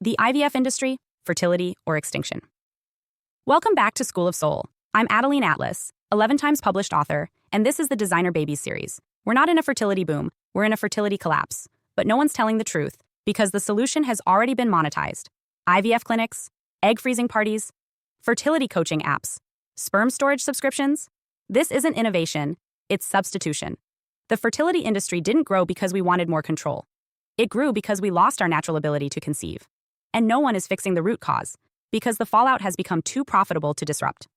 the IVF industry, fertility, or extinction. Welcome back to School of Soul. I'm Adeline Atlas, 11 times published author, and this is the Designer Babies series. We're not in a fertility boom, we're in a fertility collapse. But no one's telling the truth, because the solution has already been monetized. IVF clinics, egg freezing parties, fertility coaching apps, sperm storage subscriptions. This isn't innovation, it's substitution. The fertility industry didn't grow because we wanted more control. It grew because we lost our natural ability to conceive. And no one is fixing the root cause, because the fallout has become too profitable to disrupt.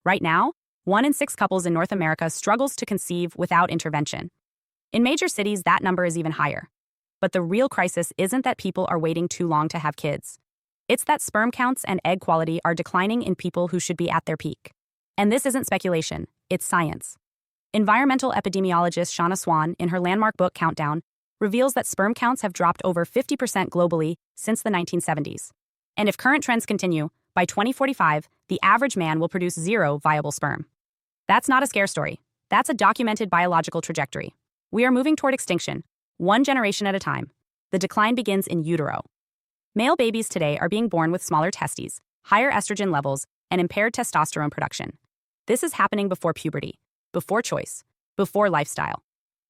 Right now, 1 in 6 couples in North America struggles to conceive without intervention. In major cities, that number is even higher. But the real crisis isn't that people are waiting too long to have kids. It's that sperm counts and egg quality are declining in people who should be at their peak. And this isn't speculation, it's science. Environmental epidemiologist Shauna Swan, in her landmark book Countdown, reveals that sperm counts have dropped over 50% globally since the 1970s. And if current trends continue, by 2045, the average man will produce 0 viable sperm. That's not a scare story. That's a documented biological trajectory. We are moving toward extinction, one generation at a time. The decline begins in utero. Male babies today are being born with smaller testes, higher estrogen levels, and impaired testosterone production. This is happening before puberty, before choice, before lifestyle.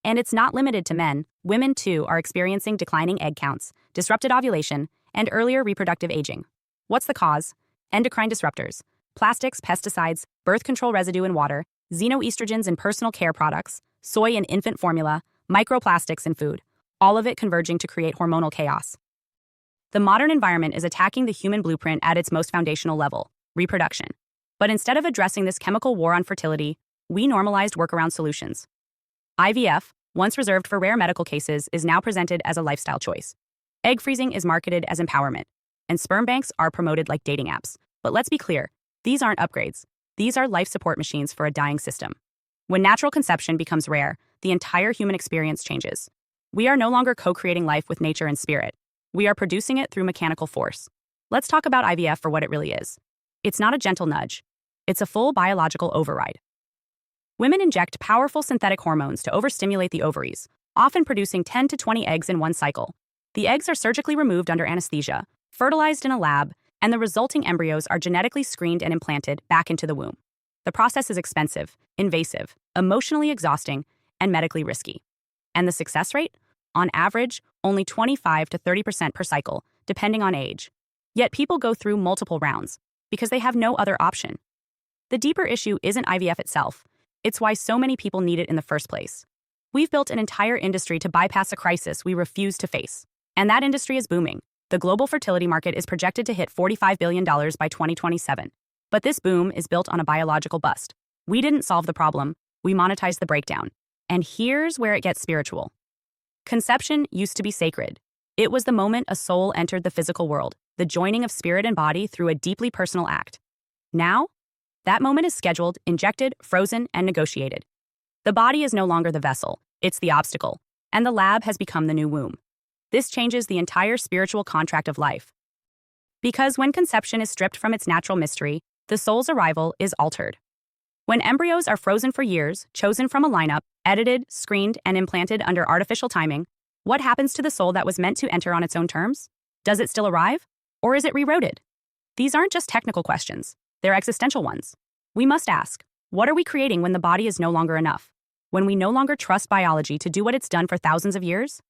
And it's not limited to men. Women, too, are experiencing declining egg counts, disrupted ovulation, and earlier reproductive aging. What's the cause? Endocrine disruptors, plastics, pesticides, birth control residue in water, xenoestrogens in personal care products, soy in infant formula, microplastics in food, all of it converging to create hormonal chaos. The modern environment is attacking the human blueprint at its most foundational level, reproduction. But instead of addressing this chemical war on fertility, we normalized workaround solutions. IVF, once reserved for rare medical cases, is now presented as a lifestyle choice. Egg freezing is marketed as empowerment, and sperm banks are promoted like dating apps. But let's be clear, these aren't upgrades. These are life support machines for a dying system. When natural conception becomes rare, the entire human experience changes. We are no longer co-creating life with nature and spirit. We are producing it through mechanical force. Let's talk about IVF for what it really is. It's not a gentle nudge. It's a full biological override. Women inject powerful synthetic hormones to overstimulate the ovaries, often producing 10 to 20 eggs in one cycle. The eggs are surgically removed under anesthesia, fertilized in a lab, and the resulting embryos are genetically screened and implanted back into the womb. The process is expensive, invasive, emotionally exhausting, and medically risky. And the success rate? On average, only 25 to 30% per cycle, depending on age. Yet people go through multiple rounds because they have no other option. The deeper issue isn't IVF itself. It's why so many people need it in the first place. We've built an entire industry to bypass a crisis we refuse to face. And that industry is booming. The global fertility market is projected to hit $45 billion by 2027. But this boom is built on a biological bust. We didn't solve the problem, we monetized the breakdown. And here's where it gets spiritual. Conception used to be sacred. It was the moment a soul entered the physical world, the joining of spirit and body through a deeply personal act. Now, that moment is scheduled, injected, frozen, and negotiated. The body is no longer the vessel, it's the obstacle, and the lab has become the new womb. This changes the entire spiritual contract of life. Because when conception is stripped from its natural mystery, the soul's arrival is altered. When embryos are frozen for years, chosen from a lineup, edited, screened, and implanted under artificial timing, what happens to the soul that was meant to enter on its own terms? Does it still arrive? Or is it rerouted? These aren't just technical questions. They're existential ones. We must ask, what are we creating when the body is no longer enough? When we no longer trust biology to do what it's done for thousands of years?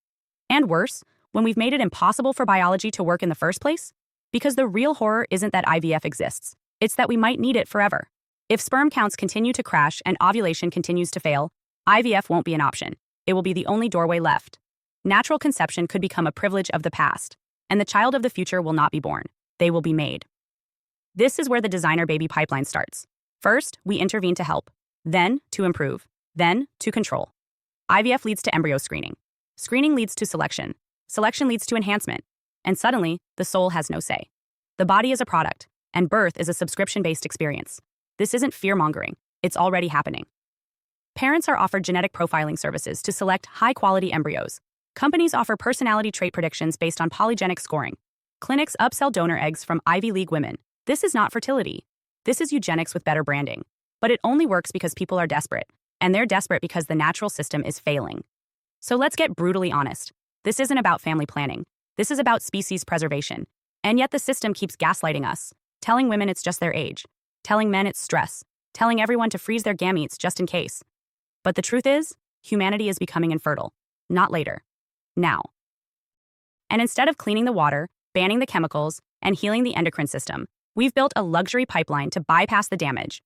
And worse, when we've made it impossible for biology to work in the first place? Because the real horror isn't that IVF exists. It's that we might need it forever. If sperm counts continue to crash and ovulation continues to fail, IVF won't be an option. It will be the only doorway left. Natural conception could become a privilege of the past, and the child of the future will not be born. They will be made. This is where the designer baby pipeline starts. First, we intervene to help, then to improve, then to control. IVF leads to embryo screening. Screening leads to selection. Selection leads to enhancement. And suddenly, the soul has no say. The body is a product, and birth is a subscription-based experience. This isn't fear-mongering. It's already happening. Parents are offered genetic profiling services to select high-quality embryos. Companies offer personality trait predictions based on polygenic scoring. Clinics upsell donor eggs from Ivy League women. This is not fertility. This is eugenics with better branding. But it only works because people are desperate, and they're desperate because the natural system is failing. So let's get brutally honest. This isn't about family planning. This is about species preservation. And yet the system keeps gaslighting us, telling women it's just their age, telling men it's stress, telling everyone to freeze their gametes just in case. But the truth is, humanity is becoming infertile. Not later. Now. And instead of cleaning the water, banning the chemicals, and healing the endocrine system, we've built a luxury pipeline to bypass the damage.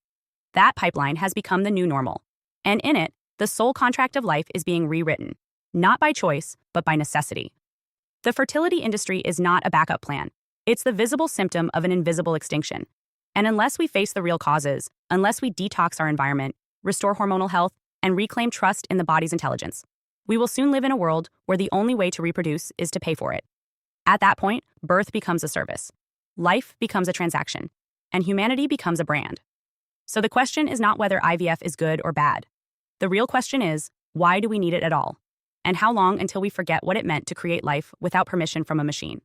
That pipeline has become the new normal. And in it, the soul contract of life is being rewritten, not by choice, but by necessity. The fertility industry is not a backup plan. It's the visible symptom of an invisible extinction. And unless we face the real causes, unless we detox our environment, restore hormonal health, and reclaim trust in the body's intelligence, we will soon live in a world where the only way to reproduce is to pay for it. At that point, birth becomes a service, life becomes a transaction, and humanity becomes a brand. So the question is not whether IVF is good or bad. The real question is, why do we need it at all? And how long until we forget what it meant to create life without permission from a machine?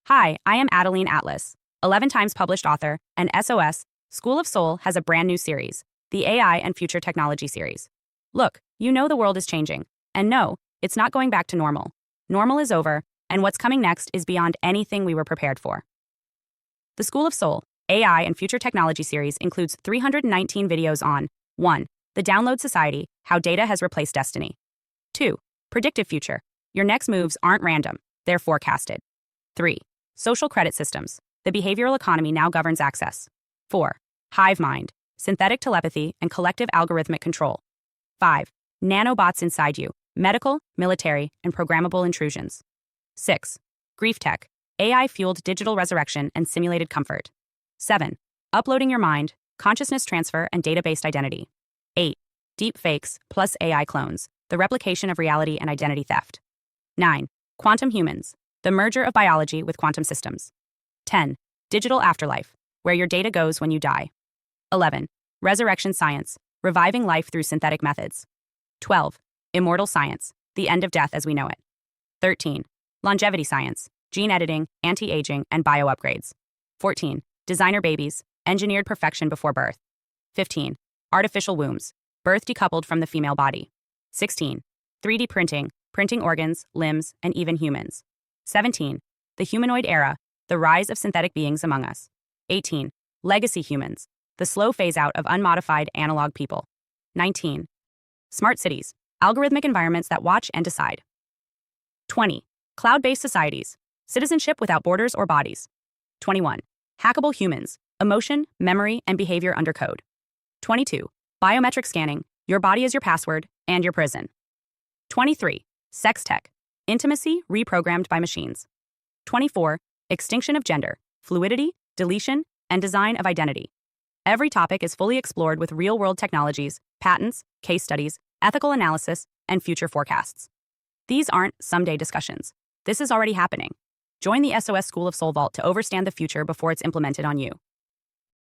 Hi, I am Adeline Atlas, 11 times published author, and SOS, School of Soul has a brand new series, the AI and Future Technology series. Look, you know the world is changing. And no, it's not going back to normal. Normal is over, and what's coming next is beyond anything we were prepared for. The School of Soul, AI and Future Technology series includes 319 videos on 1. The Download Society, How Data Has Replaced Destiny. 2. Predictive Future. Your next moves aren't random, they're forecasted. 3. Social Credit Systems. The behavioral economy now governs access. 4. Hive Mind. Synthetic telepathy and collective algorithmic control. 5. Nanobots inside you. Medical, military, and programmable intrusions. 6. Grief Tech. AI-fueled digital resurrection and simulated comfort. 7. Uploading your mind, consciousness transfer, and data-based identity. 8. Deep fakes plus AI clones. The replication of reality and identity theft. 9. Quantum humans. The merger of biology with quantum systems. 10. Digital afterlife, where your data goes when you die. 11. Resurrection science, reviving life through synthetic methods. 12. Immortal science, the end of death as we know it. 13. Longevity science, gene editing, anti-aging, and bio-upgrades. 14. Designer babies, engineered perfection before birth. 15. Artificial wombs, birth decoupled from the female body. 16. 3D printing, printing organs, limbs, and even humans. 17. The humanoid era, the rise of synthetic beings among us. 18. Legacy humans, the slow phase-out of unmodified analog people. 19. Smart cities, algorithmic environments that watch and decide. 20. Cloud-based societies, citizenship without borders or bodies. 21. Hackable humans, emotion, memory, and behavior under code. 22. Biometric scanning, your body is your password and your prison. 23. Sex tech, intimacy reprogrammed by machines. 24. Extinction of gender, fluidity, deletion, and design of identity. Every topic is fully explored with real-world technologies, patents, case studies, ethical analysis, and future forecasts. These aren't someday discussions. This is already happening. Join the SOS School of Soul Vault to overstand the future before it's implemented on you.